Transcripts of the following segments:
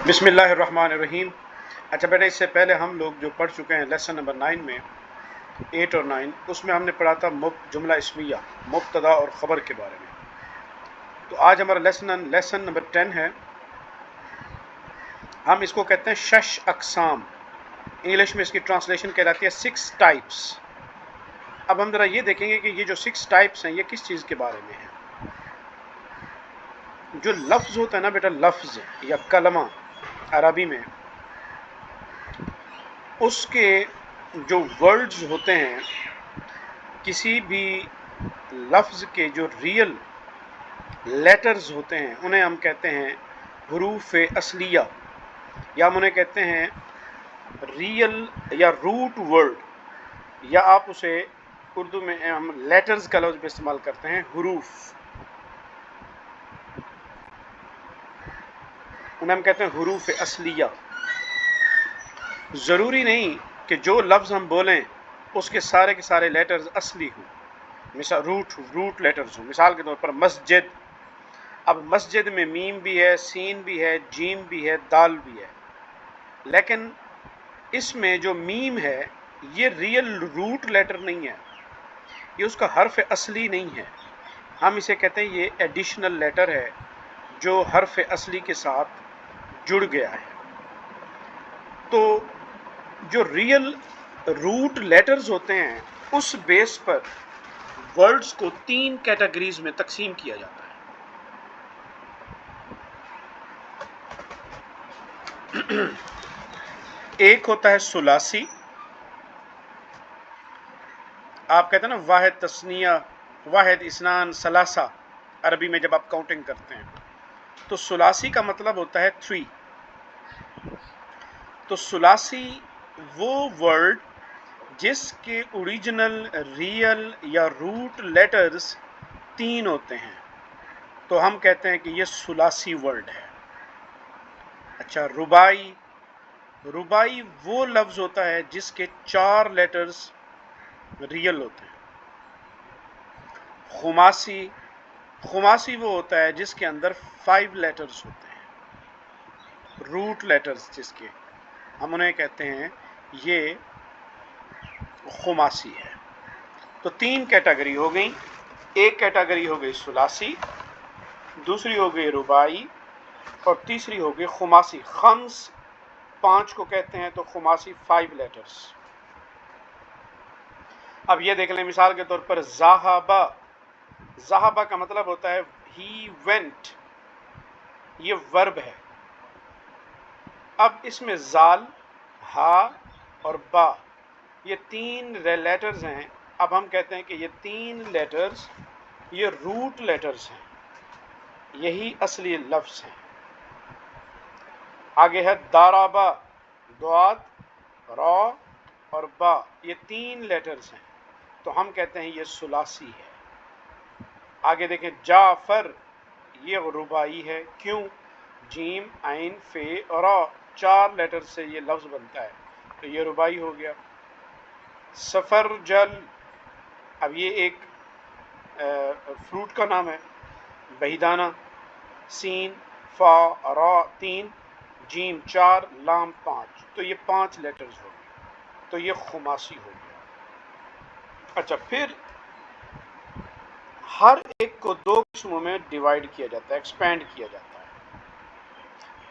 بسم اللہ الرحمن الرحیم۔ اچھا بیٹا، اس سے پہلے ہم لوگ جو پڑھ چکے ہیں لیسن نمبر 9 میں 8 اور 9، اس میں ہم نے پڑھا تھا جملہ اسمیہ، مبتدا اور خبر کے بارے میں۔ تو آج ہمارا لیسن نمبر 10 ہے۔ ہم اس کو کہتے ہیں 6 اقسام، انگلش میں اس کی ٹرانسلیشن کہلاتی ہے 6 ٹائپس۔ اب ہم ذرا یہ دیکھیں گے کہ یہ جو 6 ٹائپس ہیں یہ کس چیز کے بارے میں ہیں۔ جو لفظ ہوتا ہے نا بیٹا، لفظ یا کلمہ عربی میں، اس کے جو ورڈز ہوتے ہیں، کسی بھی لفظ کے جو ریئل لیٹرز ہوتے ہیں انہیں ہم کہتے ہیں حروف اصلیہ، یا ہم انہیں کہتے ہیں ریئل یا روٹ ورڈ، یا آپ اسے اردو میں ہم لیٹرز کا لفظ بھی استعمال کرتے ہیں، حروف، انہیں ہم کہتے ہیں حروف اصلیہ۔ ضروری نہیں کہ جو لفظ ہم بولیں اس کے سارے لیٹرز اصلی ہوں، مثال روٹ لیٹرز ہوں۔ مثال کے طور پر مسجد، اب مسجد میں میم بھی ہے، سین بھی ہے، جیم بھی ہے، دال بھی ہے، لیکن اس میں جو میم ہے یہ ریئل روٹ لیٹر نہیں ہے، یہ اس کا حرف اصلی نہیں ہے، ہم اسے کہتے ہیں یہ ایڈیشنل لیٹر ہے جو حرف اصلی کے ساتھ جڑ گیا ہے۔ تو جو ریئل روٹ لیٹرز ہوتے ہیں اس بیس پر ورڈز کو 3 کیٹیگریز میں تقسیم کیا جاتا ہے۔ ایک ہوتا ہے ثلاثی، آپ کہتے ہیں نا واحد تثنیہ، واحد اثنان ثلاثہ، عربی میں جب آپ کاؤنٹنگ کرتے ہیں تو ثلاثی کا مطلب ہوتا ہے 3۔ تو ثلاثی وہ ورڈ جس کے اوریجنل ریئل یا روٹ لیٹرز 3 ہوتے ہیں تو ہم کہتے ہیں کہ یہ ثلاثی ورڈ ہے۔ اچھا، رباعی وہ لفظ ہوتا ہے جس کے 4 لیٹرز ریئل ہوتے ہیں۔ خماسی وہ ہوتا ہے جس کے اندر 5 لیٹرز ہوتے ہیں، روٹ لیٹرز جس کے، ہم انہیں کہتے ہیں یہ خماسی ہے۔ تو 3 کیٹیگری ہو گئی، ایک کیٹیگری ہو گئی ثلاثی، دوسری ہو گئی رباعی، اور تیسری ہو گئی خماسی۔ خمس 5 کو کہتے ہیں، تو خماسی 5 لیٹرز۔ اب یہ دیکھ لیں، مثال کے طور پر ذہبہ کا مطلب ہوتا ہے ہی وینٹ، یہ ورب ہے۔ اب اس میں زال، ہا اور با، یہ 3 لیٹرز ہیں۔ اب ہم کہتے ہیں کہ یہ 3 لیٹرز یہ روٹ لیٹرز ہیں، یہی اصلی لفظ ہیں۔ آگے ہے دارابا، دعات، را اور با، یہ 3 لیٹرز ہیں، تو ہم کہتے ہیں یہ ثلاثی ہے۔ آگے دیکھیں جعفر، یہ رباعی ہے، کیوں؟ جیم، عین، فے اور را، 4 لیٹر سے یہ لفظ بنتا ہے، تو یہ رباعی ہو گیا۔ سفرجل، اب یہ ایک فروٹ کا نام ہے، بہیدانہ، سین، فا، را 3، جیم 4، لام 5، تو یہ 5 لیٹرز ہو گئے، تو یہ خماسی ہو گیا۔ اچھا، پھر ہر ایک کو 2 قسموں میں ڈیوائیڈ کیا جاتا ہے، ایکسپینڈ کیا جاتا ہے۔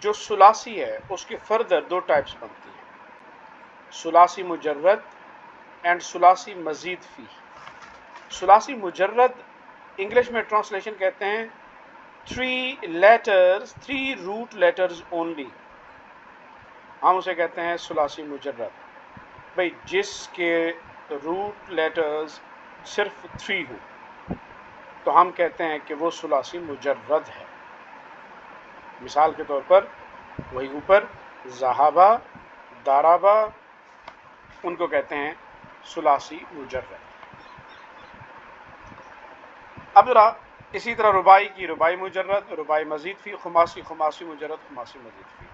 جو ثلاثی ہے اس کے فردر 2 ٹائپس بنتی ہیں، ثلاثی مجرد اینڈ ثلاثی مزید فی۔ ثلاثی مجرد انگلش میں ٹرانسلیشن کہتے ہیں 3 روٹ لیٹرز اونلی، ہم اسے کہتے ہیں ثلاثی مجرد۔ بھئی جس کے روٹ لیٹرز صرف 3 ہوں تو ہم کہتے ہیں کہ وہ ثلاثی مجرد ہے۔ مثال کے طور پر وہی اوپر ذہبہ، دارابہ، ان کو کہتے ہیں ثلاثی مجرد۔ اب ذرا اسی طرح رباعی کی رباعی مجرد، رباعی مزید فی، خماسی مجرد، خماسی مزید فی۔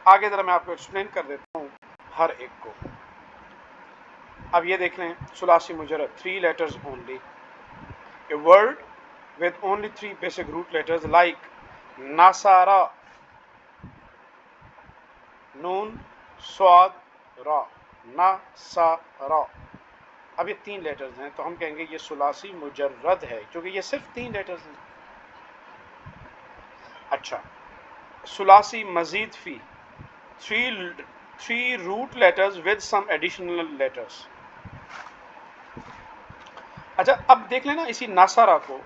آگے ذرا میں آپ کو ایکسپلین کر دیتا ہوں ہر ایک کو۔ اب یہ دیکھ لیں، ثلاثی مجرد 3 letters only, a word with only 3 basic root letters like ناسارا، نون سواد را، نا سا را. اب یہ 3 لیٹرز ہیں تو ہم کہیں گے یہ ثلاثی مجرد ہے کیونکہ یہ صرف 3 لیٹرز ہیں. اچھا، ثلاثی مزید فی 3 root letters with some additional letters. اچھا اب دیکھ لینا اسی ناصرہ کو،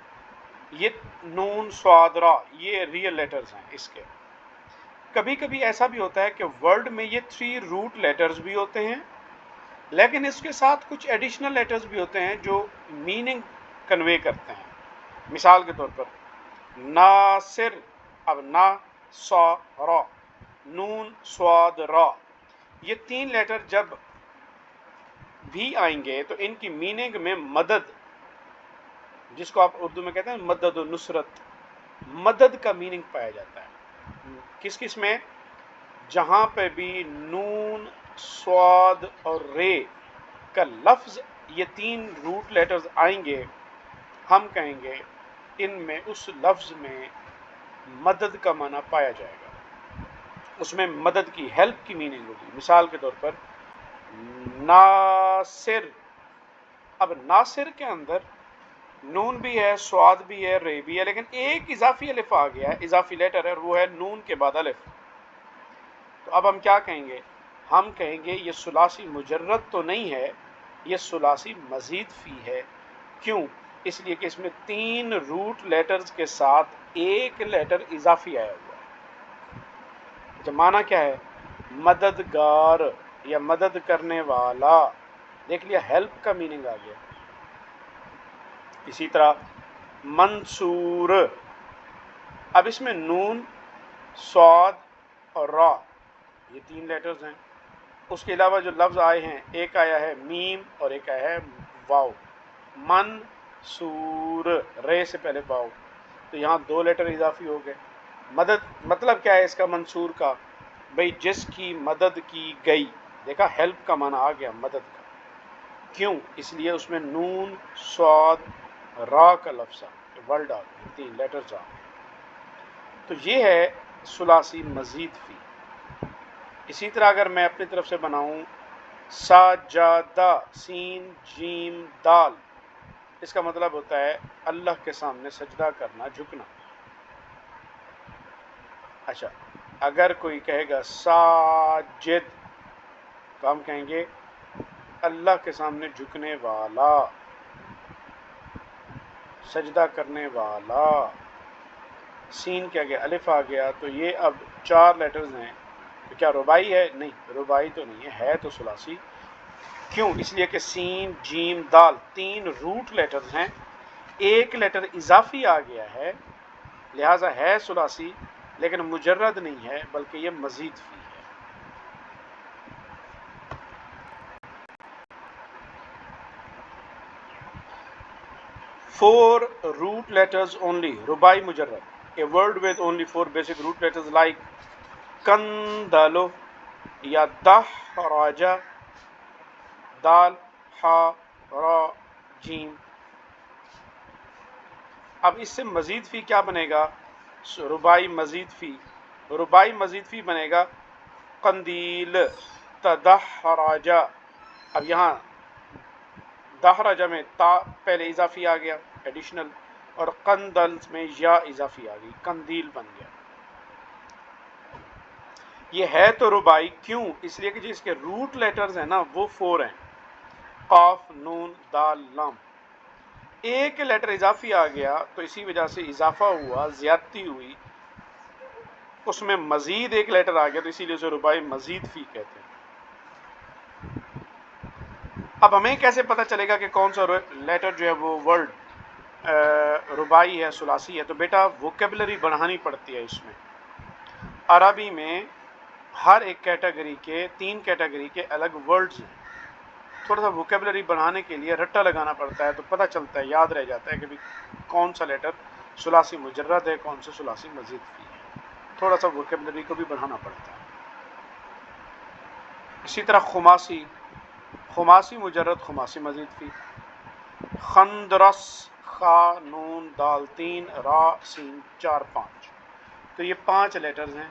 یہ نون سواد را یہ ریئل لیٹرز ہیں اس کے. کبھی کبھی ایسا بھی ہوتا ہے کہ ورڈ میں یہ 3 روٹ لیٹرز بھی ہوتے ہیں لیکن اس کے ساتھ کچھ ایڈیشنل لیٹرز بھی ہوتے ہیں جو میننگ کنوے کرتے ہیں. مثال کے طور پر ناصر، اب نا سا را، نون سواد را، یہ 3 لیٹر جب بھی آئیں گے تو ان کی میننگ میں مدد، جس کو آپ اردو میں کہتے ہیں مدد و نصرت، مدد کا میننگ پایا جاتا ہے. کس کس میں؟ جہاں پہ بھی نون سواد اور رے کا لفظ یہ 3 روٹ لیٹرز آئیں گے ہم کہیں گے ان میں اس لفظ میں مدد کا معنی پایا جائے گا، اس میں مدد کی، ہیلپ کی میننگ ہوگی. مثال کے طور پر ناصر، اب ناصر کے اندر نون بھی ہے، سواد بھی ہے، رے بھی ہے، لیکن ایک اضافی الف آ گیا ہے، اضافی لیٹر ہے، اور وہ ہے نون کے بعد الف. تو اب ہم کیا کہیں گے؟ ہم کہیں گے یہ ثلاثی مجرد تو نہیں ہے، یہ ثلاثی مزید فی ہے. کیوں؟ اس لیے کہ اس میں 3 روٹ لیٹرز کے ساتھ ایک لیٹر اضافی آیا ہوا ہے. معنی کیا ہے؟ مددگار یا مدد کرنے والا. دیکھ لیا، ہیلپ کا میننگ آ گیا. اسی طرح منصور، اب اس میں نون سواد اور را یہ 3 لیٹرز ہیں. اس کے علاوہ جو لفظ آئے ہیں، ایک آیا ہے میم اور ایک آیا ہے واو. منصور، رے سے پہلے واو، تو یہاں 2 لیٹر اضافی ہو گئے. مدد مطلب کیا ہے اس کا منصور کا؟ بھئی جس کی مدد کی گئی. دیکھا، ہیلپ کا معنی آ گیا مدد کا. کیوں؟ اس لیے اس میں نون سواد را کا لفظ آ گیا، ورڈ آ گیا، 3 لیٹرز آ گئے. تو یہ ہے ثلاثی مزید فی. اسی طرح اگر میں اپنی طرف سے بناؤں ساجادہ، سین جیم دال، اس کا مطلب ہوتا ہے اللہ کے سامنے سجدہ کرنا، جھکنا. اچھا، اگر کوئی کہے گا ساجد تو ہم کہیں گے اللہ کے سامنے جھکنے والا، سجدہ کرنے والا. سین کیا گیا؟ الف آ گیا. تو یہ اب 4 لیٹرز ہیں. تو کیا رباعی ہے؟ نہیں، رباعی تو نہیں ہے تو ثلاثی. کیوں؟ اس لیے کہ سین جیم دال 3 روٹ لیٹرز ہیں، ایک لیٹر اضافی آ گیا ہے، لہٰذا ہے ثلاثی لیکن مجرد نہیں ہے بلکہ یہ مزید فی ہے. Four root letters only, رباعی مجرد. A word with only 4 basic root letters like کندلو یا دحرجہ، دال ہا را جیم. اب اس سے مزید فی کیا بنے گا؟ رباعی مزید فی. رباعی مزید فی بنے گا قندیل تدحرجہ. اب یہاں دحرجہ میں تا پہلے اضافی آ گیا ایڈیشنل، اور قندل میں یا اضافی آ گئی، قندیل بن گیا. یہ ہے تو رباعی. کیوں؟ اس لیے کہ جو اس کے روٹ لیٹرز ہیں نا وہ 4 ہیں، قاف نون دال لام. ایک لیٹر اضافی آ گیا تو اسی وجہ سے اضافہ ہوا، زیادتی ہوئی، اس میں مزید ایک لیٹر آ گیا تو اسی لیے اسے رباعی مزید فی کہتے ہیں. اب ہمیں کیسے پتہ چلے گا کہ کون سا لیٹر جو ہے وہ ورڈ رباعی ہے، ثلاثی ہے؟ تو بیٹا ووکیبلری بڑھانی پڑتی ہے. اس میں عربی میں ہر ایک کیٹیگری کے 3 کیٹیگری کے الگ ورڈز ہیں. تھوڑا سا ووکیبلری بڑھانے کے لیے رٹا لگانا پڑتا ہے تو پتہ چلتا ہے، یاد رہ جاتا ہے کہ کون سا لیٹر ثلاثی مجرد ہے، کون سا ثلاثی مزید فی ہے. تھوڑا سا ووکیبلری کو بھی بڑھانا پڑتا ہے. اسی طرح خماسی، خماسی مجرد، خماسی مزید فی. خندرس، خا نون دال 3 را سین 4 5. تو یہ 5 لیٹرز ہیں.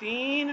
3